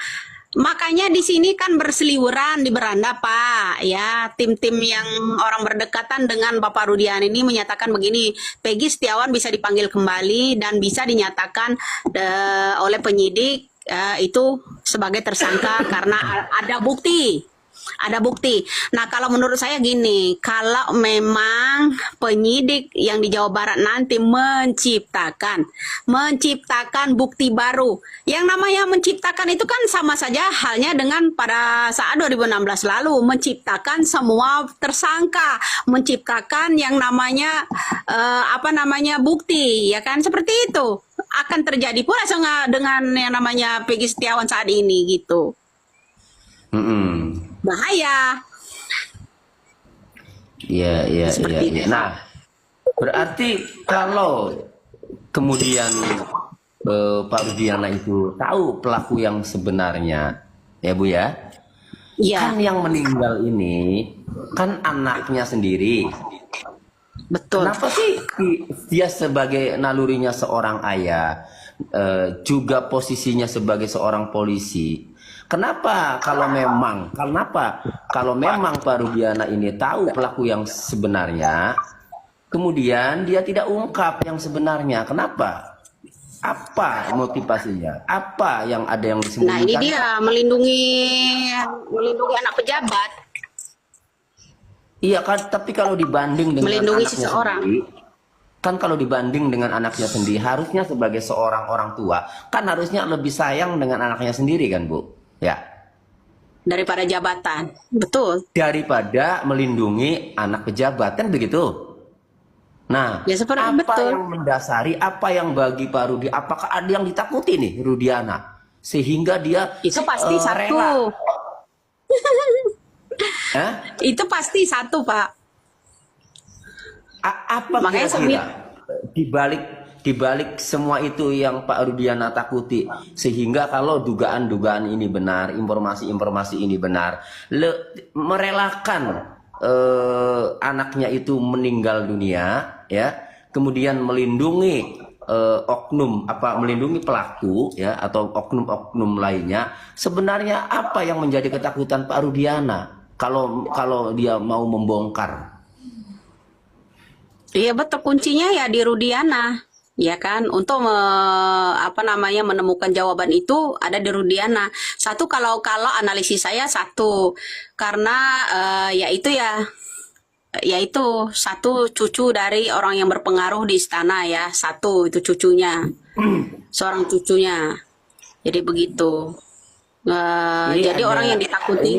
Makanya di sini kan berseliweran di beranda Pak, ya tim-tim yang orang berdekatan dengan Bapak Rudiana ini menyatakan begini, Peggy Setiawan bisa dipanggil kembali dan bisa dinyatakan oleh penyidik itu sebagai tersangka karena ada bukti. Ada bukti. Nah, kalau menurut saya gini, kalau memang penyidik yang di Jawa Barat nanti menciptakan bukti baru. Yang namanya menciptakan itu kan sama saja halnya dengan pada saat 2016 lalu menciptakan semua tersangka, menciptakan yang namanya bukti, ya kan, seperti itu. Akan terjadi pula dengan yang namanya Peggy Setiawan saat ini gitu. Bahaya. Iya. Nah, berarti kalau kemudian Pak Rudiana itu tahu pelaku yang sebenarnya, ya Bu ya, Iya. kan yang meninggal ini kan anaknya sendiri. Betul. Kenapa sih dia sebagai nalurinya seorang ayah, juga posisinya sebagai seorang polisi? Kenapa kalau memang Pak Rudiana ini tahu pelaku yang sebenarnya, kemudian dia tidak ungkap yang sebenarnya? Kenapa? Apa motivasinya? Apa yang ada yang Nah, ini disembunyikan? dia melindungi anak pejabat, Iya kan, tapi kalau dibanding dengan melindungi anaknya seseorang. sendiri, kan kalau dibanding dengan anaknya sendiri, harusnya sebagai seorang orang tua, kan harusnya lebih sayang dengan anaknya sendiri kan, Bu? Ya, Daripada jabatan. Betul. daripada melindungi anak pejabat, kan begitu? Nah, Ya seperti apa betul. yang mendasari, apa yang bagi Pak Rudi, apakah ada yang ditakuti nih Rudiana? Sehingga dia Itu pasti rela. satu. Hah? Itu pasti satu, Pak. Apa Makanya kira-kira di balik semua itu yang Pak Rudiana takuti, sehingga kalau dugaan-dugaan ini benar, informasi-informasi ini benar, merelakan anaknya itu meninggal dunia, ya, kemudian melindungi melindungi pelaku, ya, atau oknum-oknum lainnya. Sebenarnya apa yang menjadi ketakutan Pak Rudiana kalau dia mau membongkar? Iya betul, kuncinya ya di Rudiana, ya kan? Untuk menemukan jawaban itu ada di Rudiana. Satu, kalau analisis saya satu, karena yaitu satu cucu dari orang yang berpengaruh di istana, ya, satu itu cucunya, seorang cucunya. Jadi begitu. Jadi orang yang ditakuti.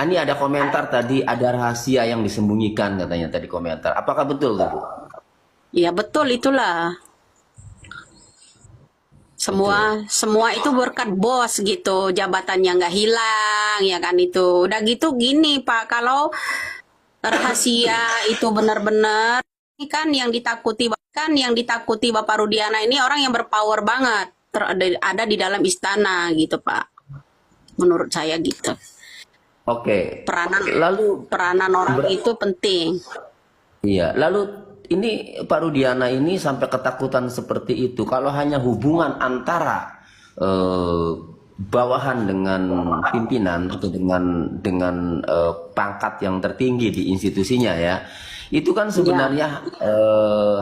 Ini ada komentar tadi, ada rahasia yang disembunyikan katanya tadi komentar. Apakah betul tuh, Bu? Ya betul, itulah. Semua itu berkat bos gitu, jabatannya nggak hilang, ya kan itu. Udah gitu gini Pak, kalau rahasia itu benar-benar, ini kan yang ditakuti Bapak Rudiana ini orang yang berpower banget, ada di dalam istana gitu Pak. Menurut saya gitu. Oke. Peranan orang itu penting. Iya, lalu ini Pak Rudiana ini sampai ketakutan seperti itu. Kalau hanya hubungan antara bawahan dengan pimpinan atau dengan pangkat yang tertinggi di institusinya, ya, itu kan sebenarnya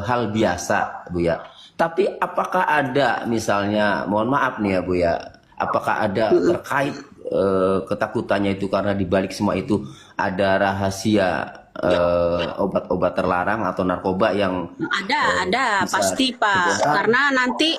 hal biasa, Bu, ya. Tapi apakah ada misalnya, mohon maaf nih ya, Bu, ya, apakah ada terkait ketakutannya itu karena dibalik semua itu ada rahasia obat-obat terlarang atau narkoba yang ada bisa pasti Pak, dibongkar? karena nanti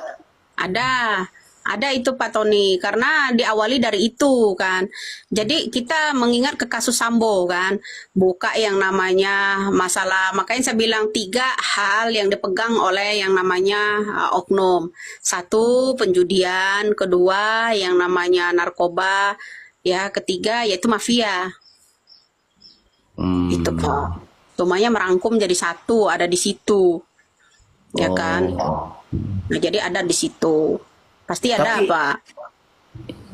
ada itu Pak Tony, karena diawali dari itu kan. Jadi kita mengingat ke kasus Sambo kan, buka yang namanya masalah, makanya saya bilang 3 hal yang dipegang oleh yang namanya oknum. Satu, penjudian; kedua, yang namanya narkoba; ya, ketiga yaitu mafia. Itu Pak. Semuanya merangkum jadi satu, ada di situ. Ya kan? Nah, jadi ada di situ. Pasti ada, Tapi Pak.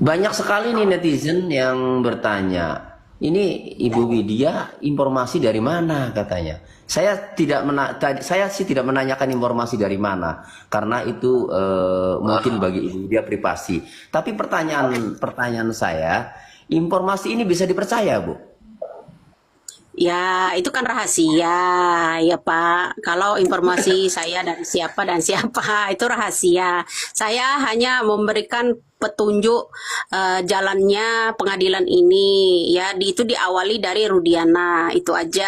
banyak sekali nih netizen yang bertanya, ini Ibu Widya informasi dari mana katanya. Saya sih tidak menanyakan informasi dari mana, karena itu mungkin bagi Ibu Widya privasi. Tapi pertanyaan saya, informasi ini bisa dipercaya, Bu? Ya, itu kan rahasia, ya Pak. Kalau informasi saya dari siapa dan siapa, itu rahasia. Saya hanya memberikan petunjuk jalannya pengadilan ini, ya. Itu diawali dari Rudiana, itu aja,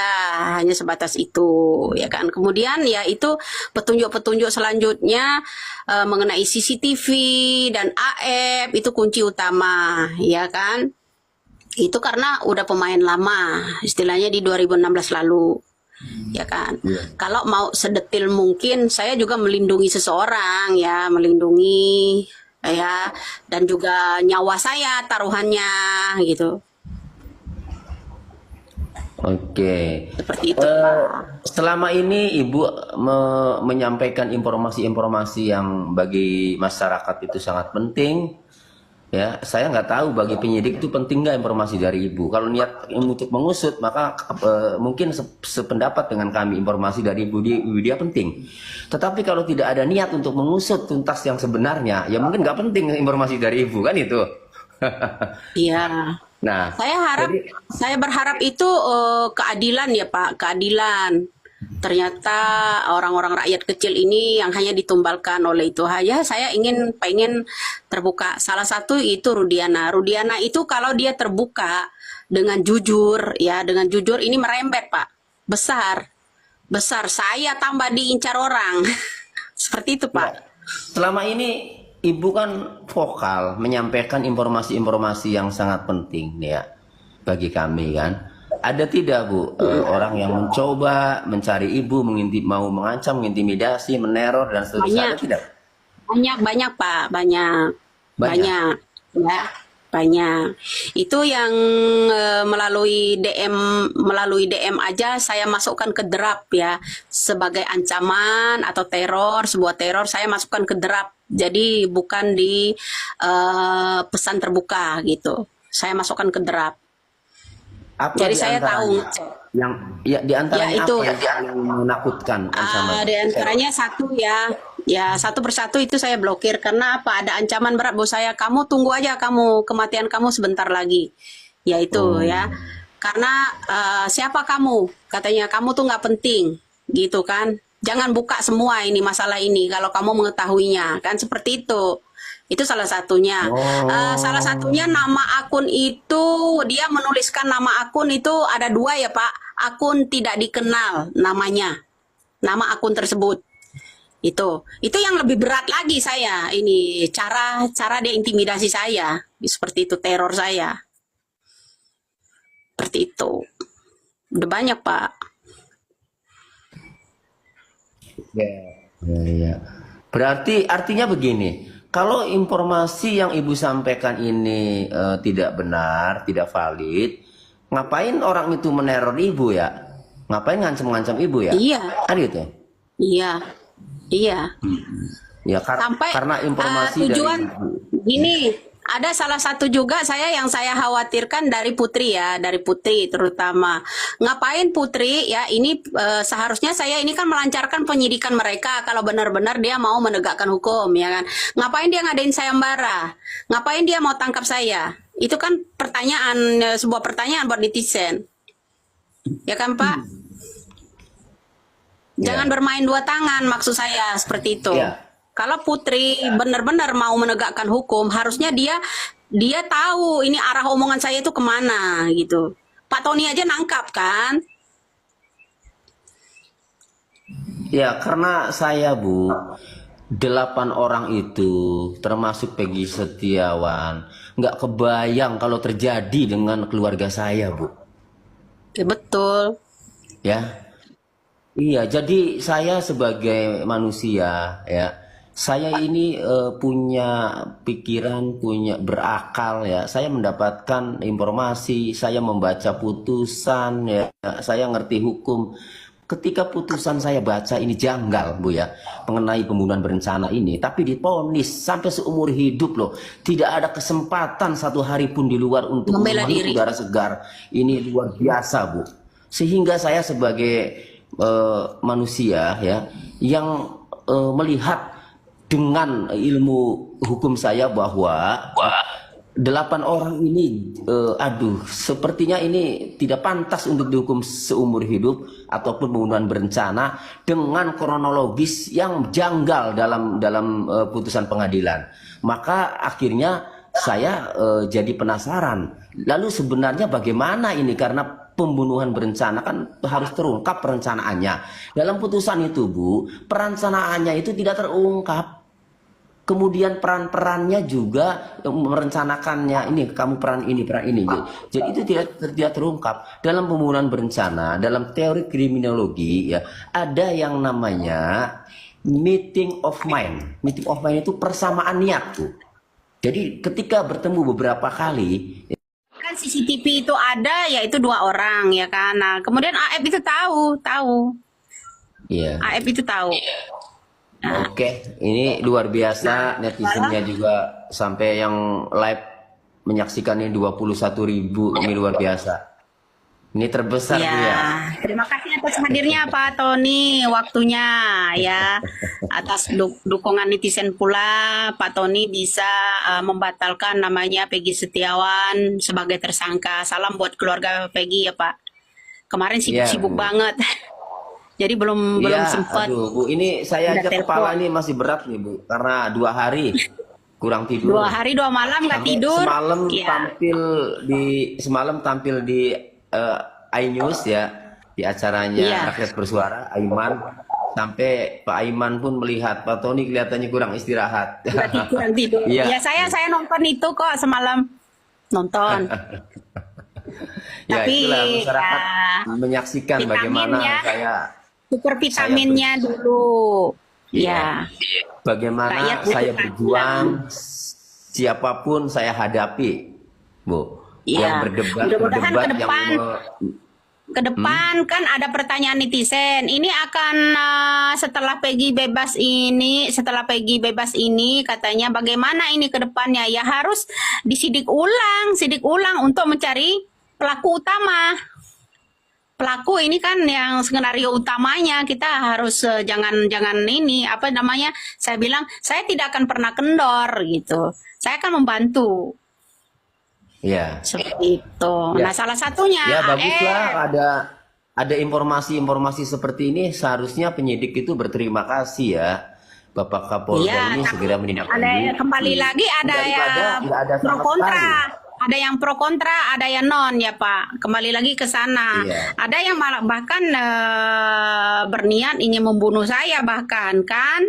hanya sebatas itu, ya kan. Kemudian ya itu petunjuk-petunjuk selanjutnya mengenai CCTV dan AF, itu kunci utama, ya kan. Itu karena udah pemain lama, istilahnya di 2016 lalu, ya kan. Kalau mau sedetil mungkin, saya juga melindungi seseorang, ya, melindungi, ya, dan juga nyawa saya taruhannya, gitu. Oke. Seperti itu, Pak. Selama ini Ibu menyampaikan informasi-informasi yang bagi masyarakat itu sangat penting. Ya, saya nggak tahu bagi penyidik itu penting nggak informasi dari Ibu. Kalau niat untuk mengusut, maka mungkin sependapat dengan kami, informasi dari Ibu Widya penting. Tetapi kalau tidak ada niat untuk mengusut tuntas yang sebenarnya, ya mungkin nggak penting informasi dari Ibu, kan itu. Iya. Nah, Saya jadi berharap itu keadilan, ya Pak, keadilan. ternyata orang-orang rakyat kecil ini yang hanya ditumbalkan oleh itu. Ya, saya pengen terbuka. Salah satu itu Rudiana. Rudiana itu kalau dia terbuka dengan jujur, ya dengan jujur ini merembet, Pak. Besar, besar. Saya tambah diincar orang. Seperti itu, Ya, Pak. selama ini Ibu kan vokal menyampaikan informasi-informasi yang sangat penting nih ya bagi kami kan. Ada tidak Bu orang yang mencoba mencari Ibu, mau mengancam, mengintimidasi, meneror dan seterusnya, Banyak. ada tidak? Banyak Pak, banyak, Banyak. banyak, ya, banyak. Itu yang melalui DM aja saya masukkan ke draft ya, sebagai ancaman atau teror, sebuah teror saya masukkan ke draft. Jadi bukan di pesan terbuka gitu. Saya masukkan ke draft. Apa Jadi di saya tahu. antaranya yang ya di Ya antaranya itu. apa yang menakutkan ancaman? Di antaranya satu ya satu persatu itu saya blokir karena apa? Ada ancaman berat buat saya. Kamu tunggu aja kematian kamu sebentar lagi. Ya itu Oh, ya. Karena siapa kamu? Katanya kamu tuh nggak penting, gitu kan? Jangan buka semua ini masalah ini kalau kamu mengetahuinya, kan seperti itu. Itu salah satunya. Salah satunya oh, nama akun itu dia menuliskan nama akun itu ada dua ya Pak. Akun tidak dikenal namanya. Nama akun tersebut. Itu yang lebih berat lagi saya. Ini cara dia intimidasi saya. Seperti itu teror saya. Seperti itu. Udah banyak Pak. ya, ya, ya. Berarti artinya begini, kalau informasi yang Ibu sampaikan ini tidak benar, tidak valid, ngapain orang itu meneror Ibu ya? Ngapain ngancam-ngancam Ibu ya? Iya, Kan gitu. iya, iya. Ya Sampai karena informasi dari tujuan Ibu. gini, ada salah satu juga yang saya khawatirkan dari Putri ya, dari Putri terutama. Ngapain Putri ya, ini seharusnya saya ini kan melancarkan penyidikan mereka kalau benar-benar dia mau menegakkan hukum ya kan. Ngapain dia ngadain sayembara? Ngapain dia mau tangkap saya? Itu kan pertanyaan, sebuah pertanyaan buat netizen. Ya kan Pak? Jangan Ya, bermain dua tangan maksud saya seperti itu. ya. Kalau Putri benar-benar mau menegakkan hukum, harusnya dia tahu ini arah omongan saya itu kemana gitu. Pak Tony aja nangkap kan? Ya, karena saya Bu, 8 orang itu termasuk Peggy Setiawan, nggak kebayang kalau terjadi dengan keluarga saya Bu. Ya, betul. Ya, iya. Jadi saya sebagai manusia ya, saya ini punya pikiran, punya berakal ya. Saya mendapatkan informasi, saya membaca putusan ya, saya ngerti hukum. Ketika putusan saya baca ini janggal Bu ya, mengenai pembunuhan berencana ini, tapi diponis sampai seumur hidup loh. Tidak ada kesempatan satu hari pun di luar untuk Membela menghirup diri. udara segar. Ini luar biasa Bu. Sehingga saya sebagai manusia ya yang melihat dengan ilmu hukum saya bahwa 8 orang ini aduh sepertinya ini tidak pantas untuk dihukum seumur hidup ataupun pembunuhan berencana dengan kronologis yang janggal dalam putusan pengadilan. Maka akhirnya saya jadi penasaran. Lalu sebenarnya bagaimana ini, karena pembunuhan berencana kan harus terungkap perencanaannya. Dalam putusan itu Bu, perencanaannya itu tidak terungkap. Kemudian peran-perannya juga merencanakannya, ini kamu peran ini. Jadi itu tidak terungkap. Dalam pembunuhan berencana, dalam teori kriminologi ya, ada yang namanya meeting of mind. Meeting of mind itu persamaan niat tuh. Jadi ketika bertemu beberapa kali, Kan CCTV itu ada yaitu 2 orang ya kan. Nah, kemudian AF itu tahu. ya. AF itu tahu. Oke, ini luar biasa, netizennya juga sampai yang live menyaksikan ini 21.000, ini luar biasa. Ini terbesar Bu ya. Ya, terima kasih atas hadirnya Pak Tony, waktunya ya, atas dukungan netizen pula Pak Tony bisa membatalkan namanya Peggy Setiawan sebagai tersangka. Salam buat keluarga Peggy ya Pak. Kemarin Iya sibuk-sibuk Bu. banget. Jadi belum Iya, sempat. aduh Bu, ini saya Udah aja kepala telepon. ini masih berat nih Bu, karena 2 hari kurang 2 tidur. hari 2 malam nggak Sampai tidur. Ya, semalam tampil di iNews ya, di acaranya iya. Rakyat Bersuara, Aiman. Sampai Pak Aiman pun melihat Pak Tony kelihatannya kurang istirahat. Berarti kurang tidur. Iya, Ya saya nonton itu kok semalam nonton. ya Tapi itulah ya masyarakat menyaksikan vitamin bagaimana ya, super saya ber, vitaminnya dulu. iya, Ya, rakyat bagaimana butuh saya keadilan. berjuang, siapapun saya hadapi, Bu. Yang Ya, berdebat, mudah-mudahan ke yang depan kan ada pertanyaan netizen. Ini akan setelah Peggy bebas ini katanya bagaimana ini ke depannya? Ya harus sidik ulang untuk mencari pelaku utama. Pelaku ini kan yang skenario utamanya kita harus jangan ini apa namanya? Saya bilang saya tidak akan pernah kendor gitu. Saya akan membantu ya, seperti itu. ya, Nah, salah satunya ya baguslah AR. ada informasi-informasi seperti ini. Seharusnya penyidik itu berterima kasih ya, Bapak Kapolda Iya, ini tapi segera ada kembali menindaklanjuti. lagi ada Daripada yang nggak ada pro sama kontra. sekali. Ada yang pro kontra, ada yang non ya Pak. Kembali lagi ke sana. Iya, Ada yang malah bahkan berniat ingin membunuh saya bahkan kan.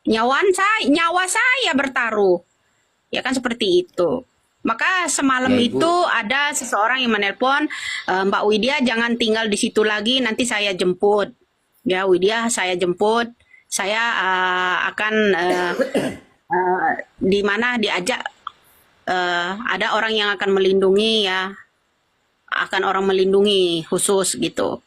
Nyawa saya bertaruh. Ya kan seperti itu. Maka semalam ya itu Ibu. ada seseorang yang menelpon, Mbak Widya jangan tinggal di situ lagi, nanti saya jemput. Ya Widya saya jemput, saya akan di mana diajak ada orang yang akan melindungi ya, akan orang melindungi khusus gitu.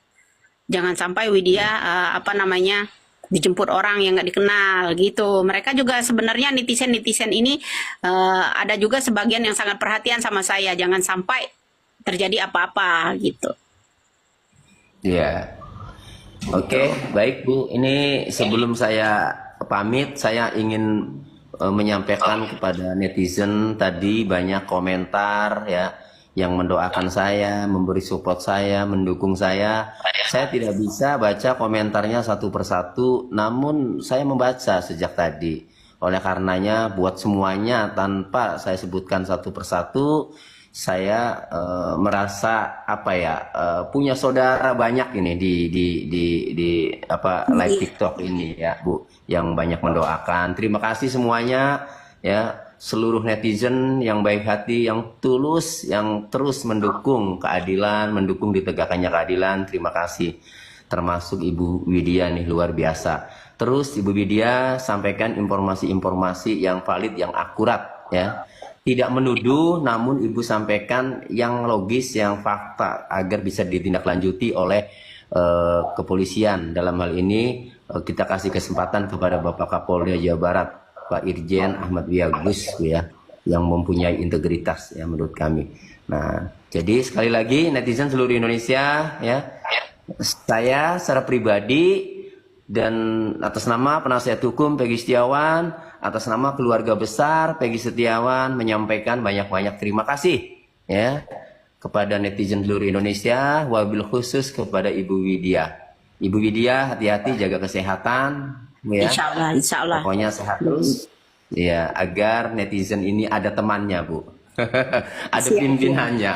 Jangan sampai Widya apa namanya dijemput orang yang nggak dikenal gitu. Mereka juga sebenarnya netizen ini ada juga sebagian yang sangat perhatian sama saya. Jangan sampai terjadi apa-apa gitu. Ya, oke, baik Bu. Ini sebelum saya pamit, saya ingin menyampaikan kepada netizen tadi banyak komentar ya yang mendoakan saya, memberi support saya, mendukung saya. Saya tidak bisa baca komentarnya satu persatu, namun saya membaca sejak tadi. Oleh karenanya, buat semuanya tanpa saya sebutkan satu persatu, saya merasa apa ya, punya saudara banyak ini di apa live TikTok ini ya Bu, yang banyak mendoakan. Terima kasih semuanya ya, seluruh netizen yang baik hati, yang tulus, yang terus mendukung keadilan, mendukung ditegakkannya keadilan. Terima kasih. Termasuk Ibu Widya nih, luar biasa. Terus Ibu Widya sampaikan informasi-informasi yang valid, yang akurat ya. Tidak menuduh, namun Ibu sampaikan yang logis, yang fakta agar bisa ditindaklanjuti oleh kepolisian. Dalam hal ini kita kasih kesempatan kepada Bapak Kapolda Jawa Barat, Pak Irjen Ahmad Wiyagus ya, yang mempunyai integritas ya menurut kami. Nah, jadi sekali lagi netizen seluruh Indonesia ya, saya secara pribadi dan atas nama penasihat hukum Peggy Setiawan, atas nama keluarga besar Peggy Setiawan menyampaikan banyak-banyak terima kasih ya kepada netizen seluruh Indonesia, wabil khusus kepada Ibu Widya. Ibu Widya hati-hati, jaga kesehatan ya. Insya Allah. Pokoknya sehat terus ya, agar netizen ini ada temannya Bu. Ada Siap, pimpinannya.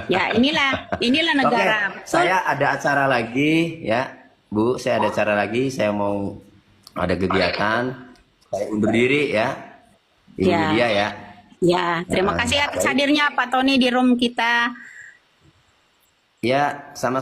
Ya inilah negara. Oke, saya ada acara lagi ya Bu, saya ada acara lagi, saya mau ada kegiatan, saya undur diri ya, Ibu Ya. Widya ya. Ya, terima kasih atas hadirnya Pak Tony di room kita. Ya, sama